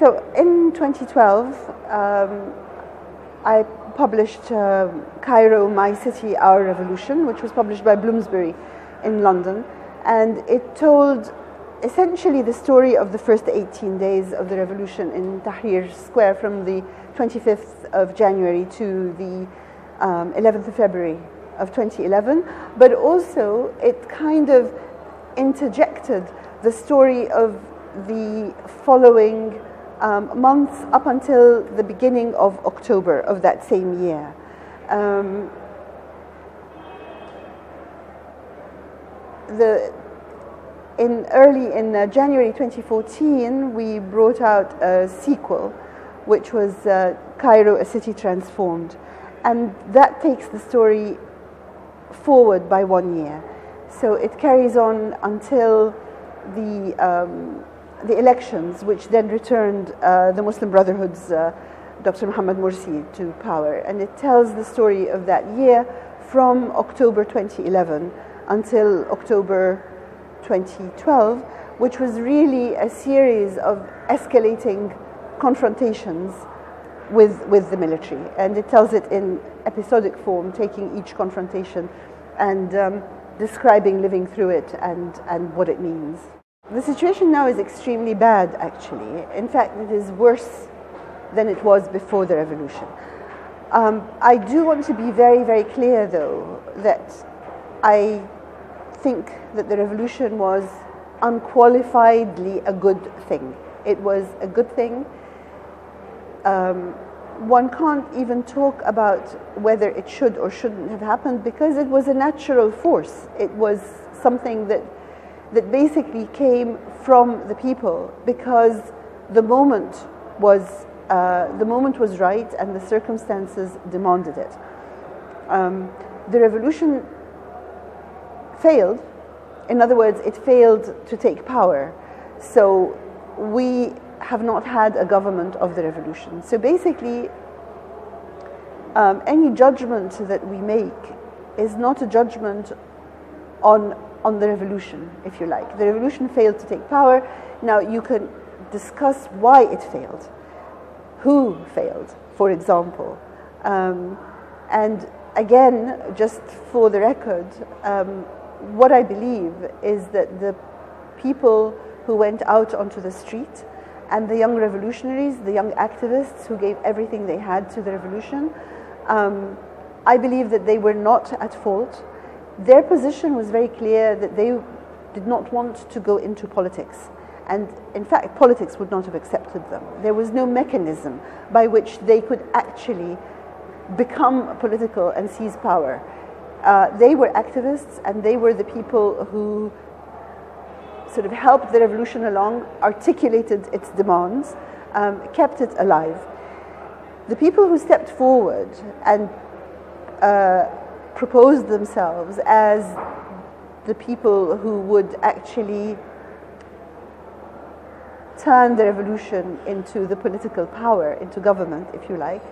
So in 2012, I published Cairo, My City, Our Revolution, which was published by Bloomsbury in London. And it told essentially the story of the first 18 days of the revolution in Tahrir Square from the 25th of January to the 11th of February of 2011. But also it kind of interjected the story of the following months up until the beginning of October of that same year. In January 2014, we brought out a sequel, which was Cairo, A City Transformed. And that takes the story forward by 1 year. So it carries on until the elections, which then returned the Muslim Brotherhood's Dr. Mohammed Morsi to power. And it tells the story of that year from October 2011 until October 2012, which was really a series of escalating confrontations with the military. And it tells it in episodic form, taking each confrontation and describing living through it and what it means. The situation now is extremely bad, actually. In fact, it is worse than it was before the revolution. I do want to be very, very clear, though, that I think that the revolution was unqualifiedly a good thing. It was a good thing. One can't even talk about whether it should or shouldn't have happened because it was a natural force. It was something that basically came from the people because the moment was right and the circumstances demanded it. The revolution failed. In other words, it failed to take power. So we have not had a government of the revolution. So basically, any judgment that we make is not a judgment on the revolution, if you like. The revolution failed to take power. Now you can discuss why it failed, who failed, for example. And again, just for the record, what I believe is that the people who went out onto the street and the young revolutionaries, the young activists who gave everything they had to the revolution, I believe that they were not at fault. Their position was very clear that they did not want to go into politics. And in fact, politics would not have accepted them. There was no mechanism by which they could actually become political and seize power. They were activists, and they were the people who sort of helped the revolution along, articulated its demands, kept it alive. The people who stepped forward and proposed themselves as the people who would actually turn the revolution into the political power, into government, if you like,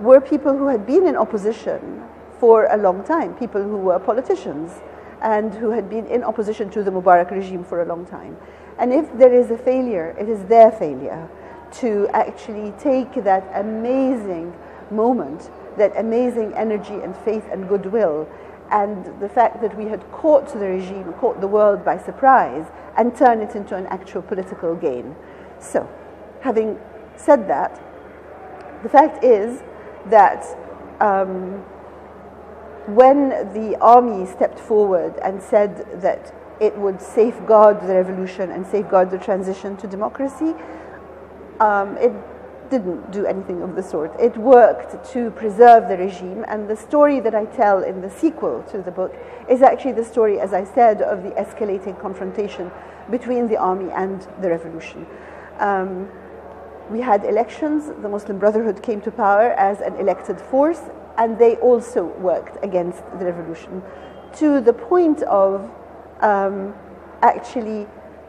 were people who had been in opposition for a long time, people who were politicians and who had been in opposition to the Mubarak regime for a long time. And if there is a failure, it is their failure to actually take that amazing moment, that amazing energy and faith and goodwill, and the fact that we had caught the regime, caught the world by surprise, and turn it into an actual political gain. So, having said that, the fact is that when the army stepped forward and said that it would safeguard the revolution and safeguard the transition to democracy, it didn't do anything of the sort. It worked to preserve the regime, and the story that I tell in the sequel to the book is actually the story, as I said, of the escalating confrontation between the army and the revolution. We had elections. The Muslim Brotherhood came to power as an elected force, and they also worked against the revolution to the point of actually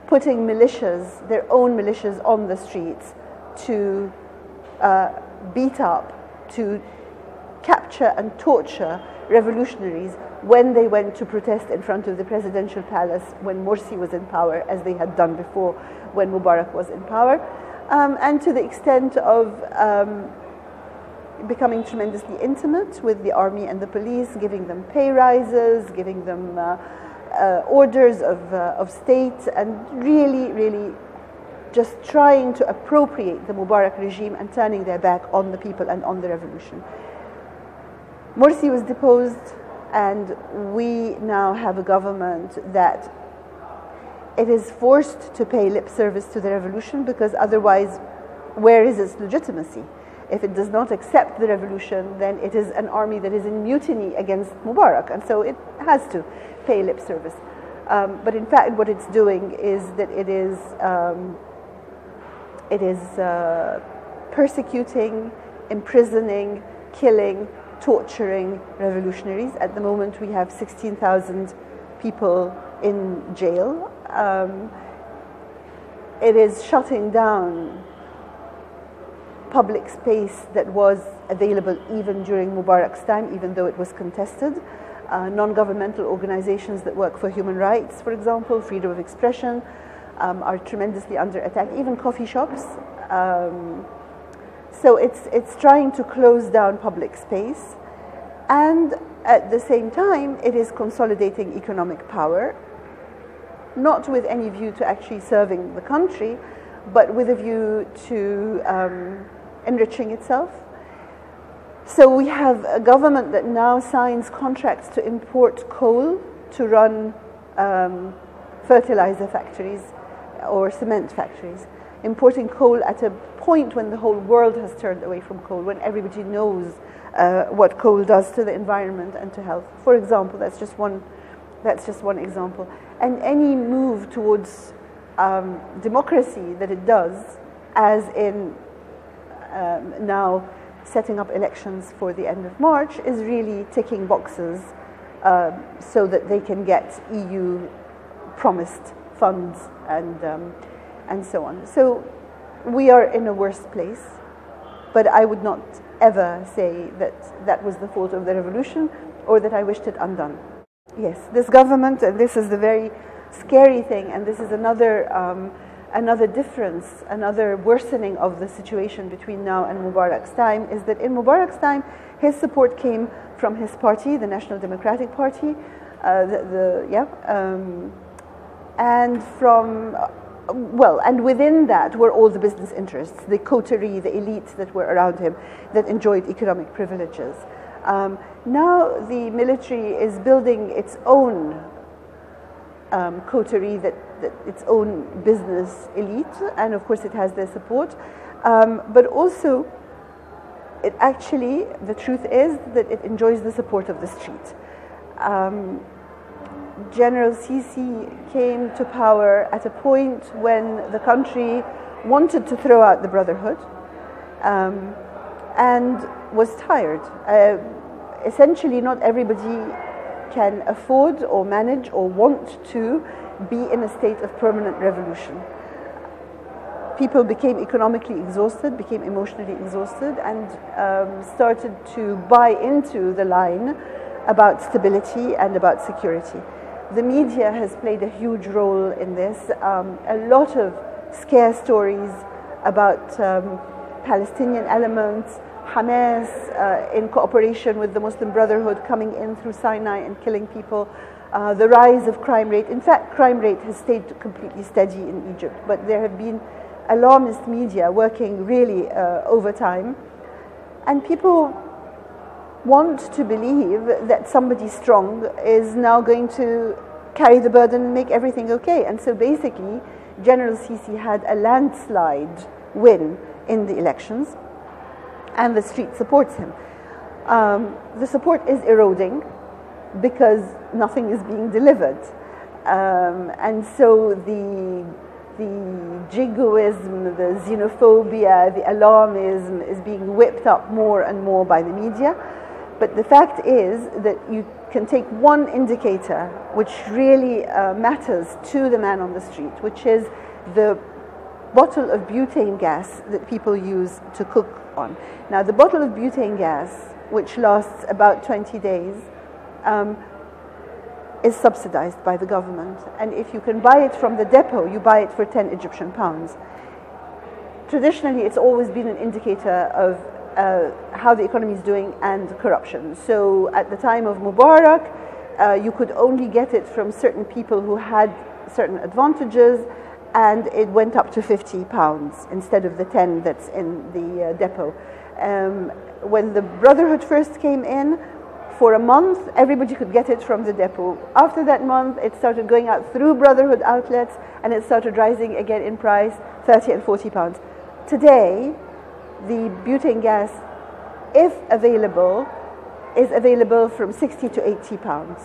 putting militias, their own militias, on the streets to beat up, to capture and torture revolutionaries when they went to protest in front of the presidential palace when Morsi was in power, as they had done before when Mubarak was in power. and to the extent of becoming tremendously intimate with the army and the police, giving them pay rises, giving them orders of state, and really just trying to appropriate the Mubarak regime and turning their back on the people and on the revolution. Morsi was deposed, and we now have a government that it is forced to pay lip service to the revolution, because otherwise, where is its legitimacy? If it does not accept the revolution, then it is an army that is in mutiny against Mubarak, and so it has to pay lip service. But in fact, what it's doing is that it is persecuting, imprisoning, killing, torturing revolutionaries. At the moment, we have 16,000 people in jail. It is shutting down public space that was available even during Mubarak's time, even though it was contested. Non-governmental organizations that work for human rights, for example, freedom of expression, are tremendously under attack, even coffee shops. So it's trying to close down public space, and at the same time it is consolidating economic power, not with any view to actually serving the country, but with a view to enriching itself. So we have a government that now signs contracts to import coal to run fertilizer factories or cement factories, importing coal at a point when the whole world has turned away from coal, when everybody knows what coal does to the environment and to health. For example, that's just one example. And any move towards democracy that it does, as in now setting up elections for the end of March, is really ticking boxes so that they can get EU promised funds and so on. So we are in a worse place, but I would not ever say that that was the fault of the revolution or that I wished it undone. Yes, this government, and this is the very scary thing, and this is another difference, another worsening of the situation between now and Mubarak's time, is that in Mubarak's time, his support came from his party, the National Democratic Party, and from, well, and within that were all the business interests, the coterie, the elites that were around him that enjoyed economic privileges. Now the military is building its own coterie, that its own business elite, and of course it has their support, but also it actually, the truth is that it enjoys the support of the street. General Sisi came to power at a point when the country wanted to throw out the Brotherhood and was tired. Essentially, not everybody can afford or manage or want to be in a state of permanent revolution. People became economically exhausted, became emotionally exhausted, and started to buy into the line about stability and about security. The media has played a huge role in this. A lot of scare stories about Palestinian elements, Hamas in cooperation with the Muslim Brotherhood coming in through Sinai and killing people, the rise of crime rate. In fact, crime rate has stayed completely steady in Egypt, but there have been alarmist media working really overtime, and people want to believe that somebody strong is now going to carry the burden and make everything okay. And so basically, General Sisi had a landslide win in the elections, and the street supports him. The support is eroding because nothing is being delivered. And so the jingoism, the xenophobia, the alarmism is being whipped up more and more by the media. But the fact is that you can take one indicator which really matters to the man on the street, which is the bottle of butane gas that people use to cook on. Now, the bottle of butane gas, which lasts about 20 days, is subsidized by the government. And if you can buy it from the depot, you buy it for 10 Egyptian pounds. traditionally it's always been an indicator of how the economy is doing and corruption. So at the time of Mubarak, you could only get it from certain people who had certain advantages, and it went up to £50 instead of the 10 that's in the depot. When the Brotherhood first came in, for a month, everybody could get it from the depot. After that month, it started going out through Brotherhood outlets, and it started rising again in price, 30 and 40 pounds. Today, the butane gas, if available, is available from 60 to 80 pounds.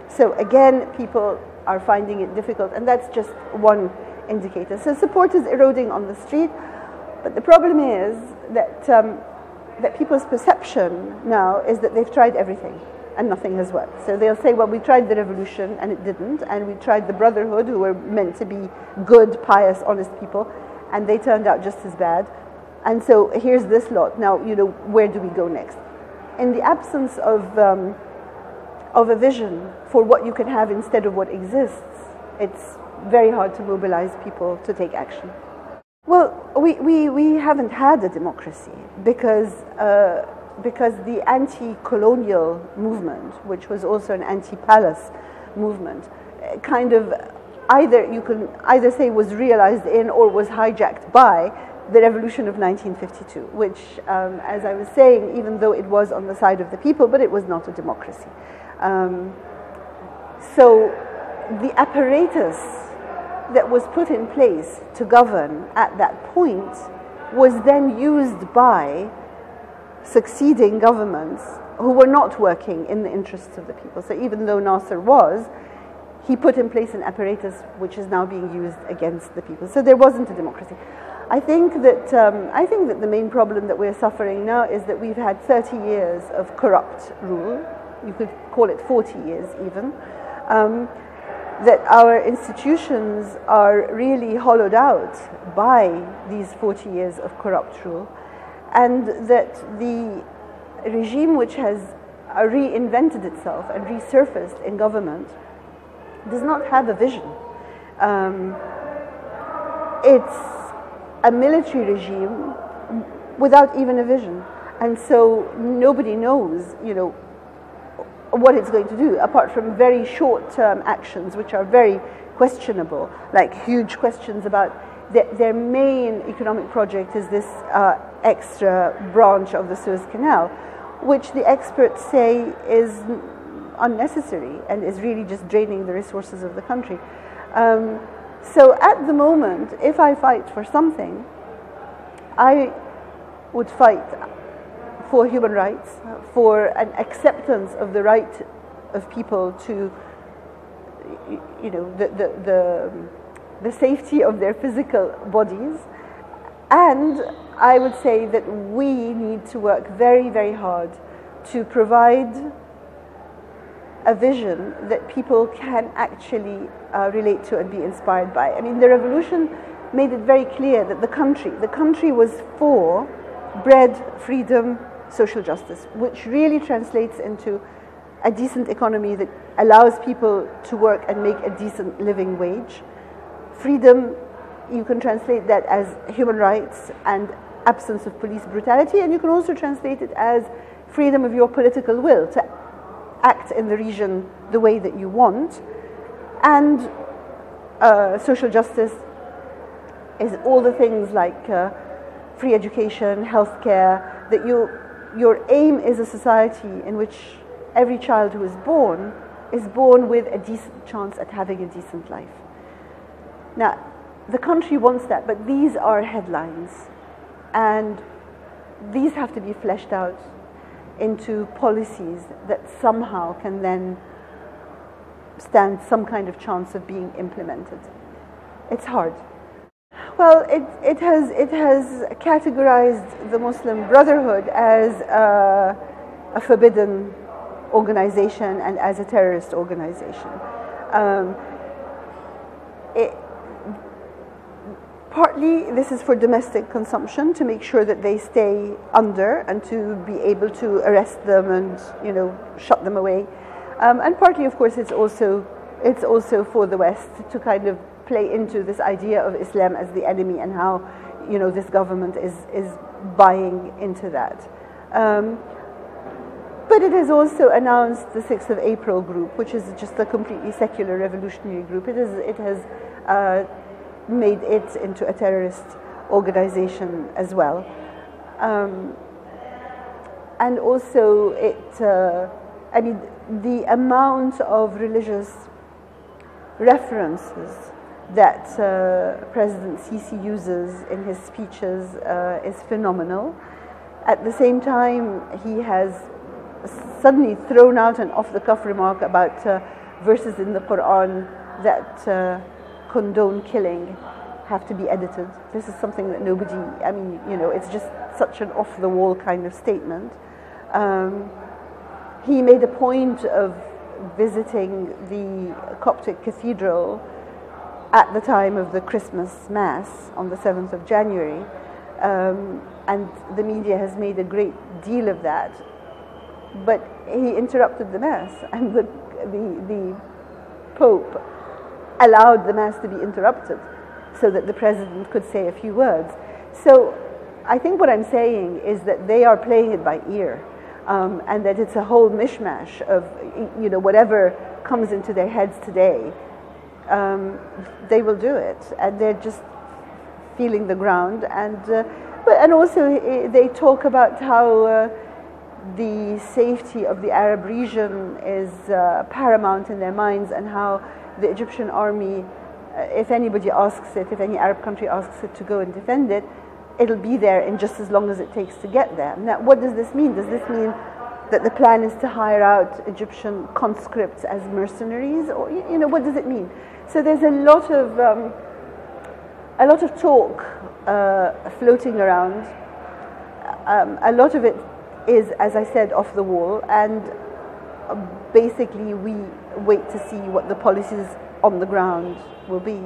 So again, people are finding it difficult, and that's just one indicator. So support is eroding on the street, but the problem is that that people's perception now is that they've tried everything and nothing has worked. So they'll say, well, we tried the revolution and it didn't, and we tried the Brotherhood, who were meant to be good, pious, honest people, and they turned out just as bad. And so here's this lot. Now, where do we go next? In the absence of a vision for what you can have instead of what exists, it's very hard to mobilize people to take action. Well, we haven't had a democracy because the anti-colonial movement, which was also an anti-palace movement, kind of you can either say was realized in or was hijacked by the revolution of 1952, which, as I was saying, even though it was on the side of the people, but it was not a democracy. So the apparatus that was put in place to govern at that point was then used by succeeding governments who were not working in the interests of the people. So even though Nasser was, he put in place an apparatus which is now being used against the people. So there wasn't a democracy. I think that the main problem that we're suffering now is that we've had 30 years of corrupt rule. You could call it 40 years even. That our institutions are really hollowed out by these 40 years of corrupt rule, and that the regime which has reinvented itself and resurfaced in government does not have a vision. It's a military regime without even a vision, and so nobody knows, what it's going to do, apart from very short-term actions which are very questionable, like huge questions about their main economic project is this extra branch of the Suez Canal, which the experts say is unnecessary and is really just draining the resources of the country. So at the moment, if I fight for something, I would fight for human rights, for an acceptance of the right of people to, the safety of their physical bodies. And I would say that we need to work very, very hard to provide a vision that people can actually relate to and be inspired by. I mean, the revolution made it very clear that the country was for bread, freedom, social justice, which really translates into a decent economy that allows people to work and make a decent living wage. Freedom, you can translate that as human rights and absence of police brutality, and you can also translate it as freedom of your political will to act in the region the way that you want. And social justice is all the things like free education, healthcare, that your aim is a society in which every child who is born with a decent chance at having a decent life. Now, the country wants that, but these are headlines, and these have to be fleshed out into policies that somehow can then stand some kind of chance of being implemented. It's hard. Well, it has categorized the Muslim Brotherhood as a forbidden organization and as a terrorist organization. Partly this is for domestic consumption, to make sure that they stay under and to be able to arrest them and shut them away. And partly, of course, it's also for the West to kind of play into this idea of Islam as the enemy, and how this government is buying into that. But it has also announced the 6th of April group, which is just a completely secular revolutionary group. It has made it into a terrorist organization as well. And also the amount of religious references that President Sisi uses in his speeches is phenomenal. At the same time, he has suddenly thrown out an off-the-cuff remark about verses in the Quran that condone killing have to be edited. This is something that nobody, it's just such an off-the-wall kind of statement. He made a point of visiting the Coptic cathedral at the time of the Christmas Mass on the 7th of January, and the media has made a great deal of that. But he interrupted the Mass, and the Pope allowed the Mass to be interrupted so that the President could say a few words. So I think what I'm saying is that they are playing it by ear, and that it's a whole mishmash of whatever comes into their heads today. They will do it, and they're just feeling the ground. And also they talk about how the safety of the Arab region is paramount in their minds, and how the Egyptian army, if anybody asks it, if any Arab country asks it to go and defend it, it'll be there in just as long as it takes to get there. Now, what does this mean? Does this mean that the plan is to hire out Egyptian conscripts as mercenaries, or what does it mean? So there's a lot of talk floating around. A lot of it is, as I said, off the wall, and basically we wait to see what the policies on the ground will be.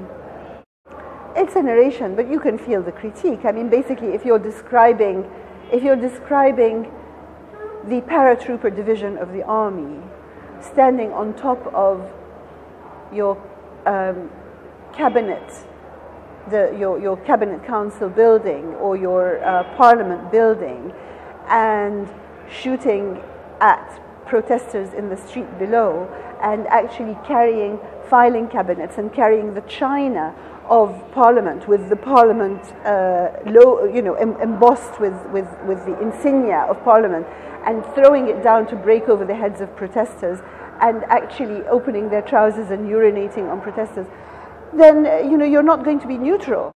It's a narration, but you can feel the critique. Basically, if you're describing the paratrooper division of the army standing on top of your cabinet, your cabinet council building, or your parliament building, and shooting at protesters in the street below, and actually filing cabinets and carrying the china of Parliament with the Parliament embossed with the insignia of Parliament, and throwing it down to break over the heads of protesters, and actually opening their trousers and urinating on protesters, then you're not going to be neutral.